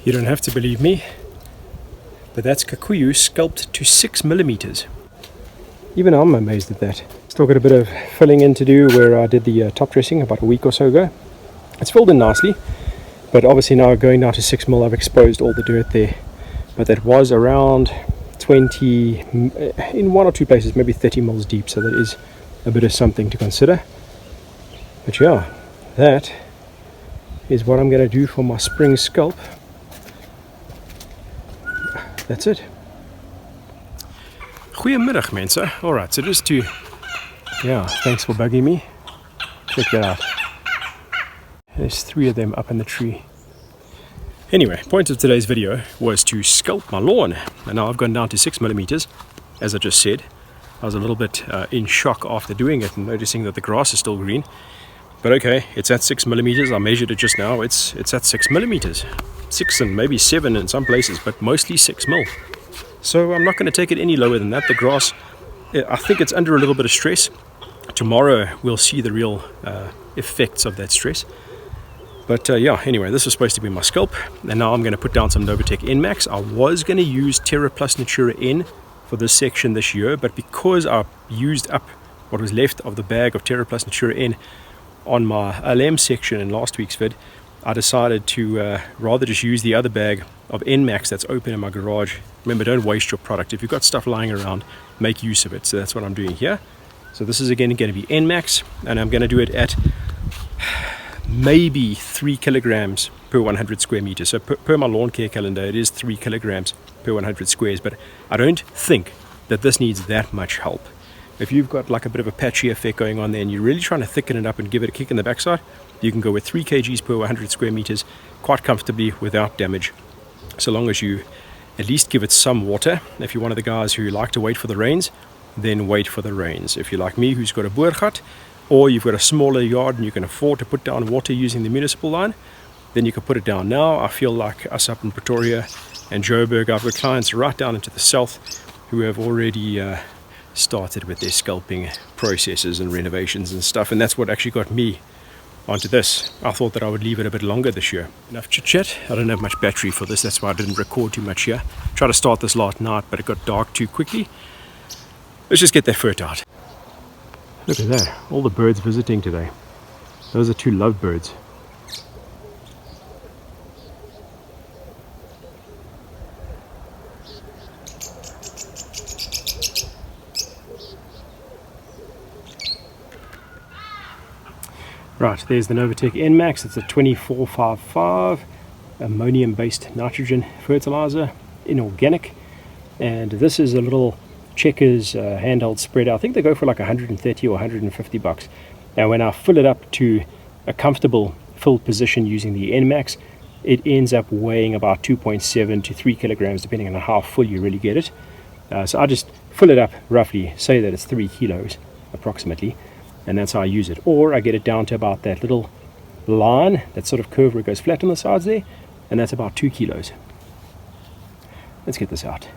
You don't have to believe me, but that's Kikuyu sculpted to 6mm. Even I'm amazed at that. Still got a bit of filling in to do where I did the top dressing about a week or so ago. It's filled in nicely, but obviously now going down to 6mm, I've exposed all the dirt there. But that was around 20, in one or two places, maybe 30mm deep, so that is a bit of something to consider. But yeah, that is what I'm going to do for my spring sculpt. That's it. Goeiemiddag mense. Alright, so just to, yeah, thanks for bugging me. Check that out. There's 3 of them up in the tree. Anyway, point of today's video was to sculpt my lawn. And now I've gone down to 6mm, as I just said. I was a little bit in shock after doing it and noticing that the grass is still green. But okay, it's at 6mm. I measured it just now. It's at 6mm. 6 and maybe 7 in some places, but mostly 6mm. So I'm not going to take it any lower than that. The grass, I think it's under a little bit of stress. Tomorrow we'll see the real effects of that stress. But yeah, anyway, this is supposed to be my sculpt, and now I'm going to put down some Novatec NMAX. I was going to use Terra Plus Natura N for this section this year, but because I used up what was left of the bag of Terra Plus Natura N on my LM section in last week's vid, I decided to rather just use the other bag of NMAX that's open in my garage. Remember, don't waste your product. If you've got stuff lying around, make use of it. So that's what I'm doing here. So this is again going to be NMAX, and I'm going to do it at maybe 3 kilograms per 100 square meters. So per my lawn care calendar, it is 3 kilograms per 100 squares, but I don't think that this needs that much help. If you've got like a bit of a patchy effect going on there and you're really trying to thicken it up and give it a kick in the backside, you can go with 3 kgs per 100 square meters quite comfortably without damage, so long as you at least give it some water. If you're one of the guys who like to wait for the rains, then wait for the rains. If you're like me, who's got a boergat, or you've got a smaller yard and you can afford to put down water using the municipal line, then you can put it down now. I feel like us up in Pretoria and Joburg, I've got clients right down into the south who have already started with their scalping processes and renovations and stuff, and that's what actually got me onto this. I thought that I would leave it a bit longer this year. Enough chit chat. I don't have much battery for this, that's why I didn't record too much here. Tried to start this last night, but it got dark too quickly. Let's just get that fert out. Look at that, all the birds visiting today. Those are 2 lovebirds. Right, there's the Novatec NMAX. It's a 2455 ammonium-based nitrogen fertilizer, inorganic. And this is a little Checkers handheld spreader. I think they go for like 130 or 150 bucks. Now when I fill it up to a comfortable filled position using the NMAX, it ends up weighing about 2.7 to 3 kilograms depending on how full you really get it. So I just fill it up roughly, say that it's 3 kilos approximately, and that's how I use it. Or I get it down to about that little line, that sort of curve where it goes flat on the sides there, and that's about 2 kilos. Let's get this out.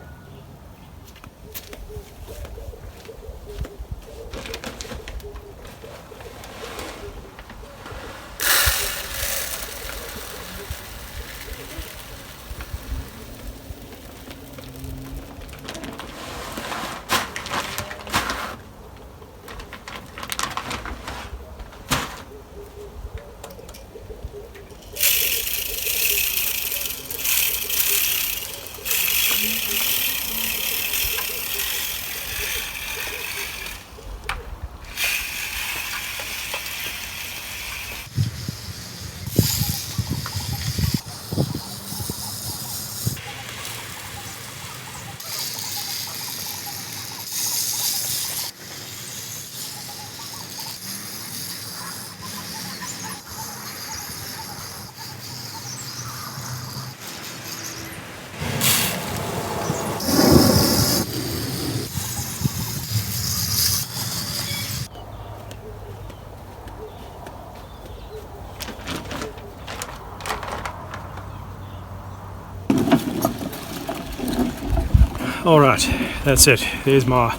Alright, that's it. There's my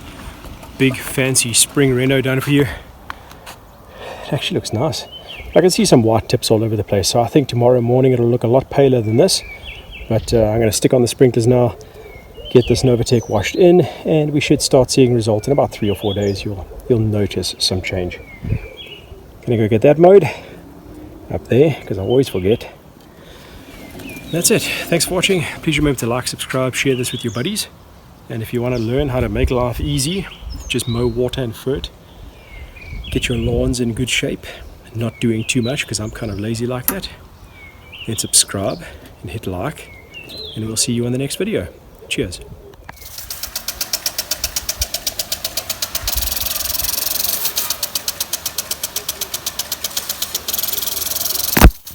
big fancy spring reno done for you. It actually looks nice. I can see some white tips all over the place, so I think tomorrow morning it'll look a lot paler than this. But I'm going to stick on the sprinklers now, get this Novatec washed in, and we should start seeing results in about 3 or 4 days. You'll notice some change. Gonna go get that mowed up there because I always forget. That's it. Thanks for watching. Please remember to like, subscribe, share this with your buddies. And if you want to learn how to make life easy, just mow, water and fert, get your lawns in good shape, not doing too much because I'm kind of lazy like that, then subscribe and hit like, and we'll see you on the next video. Cheers.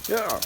Yeah.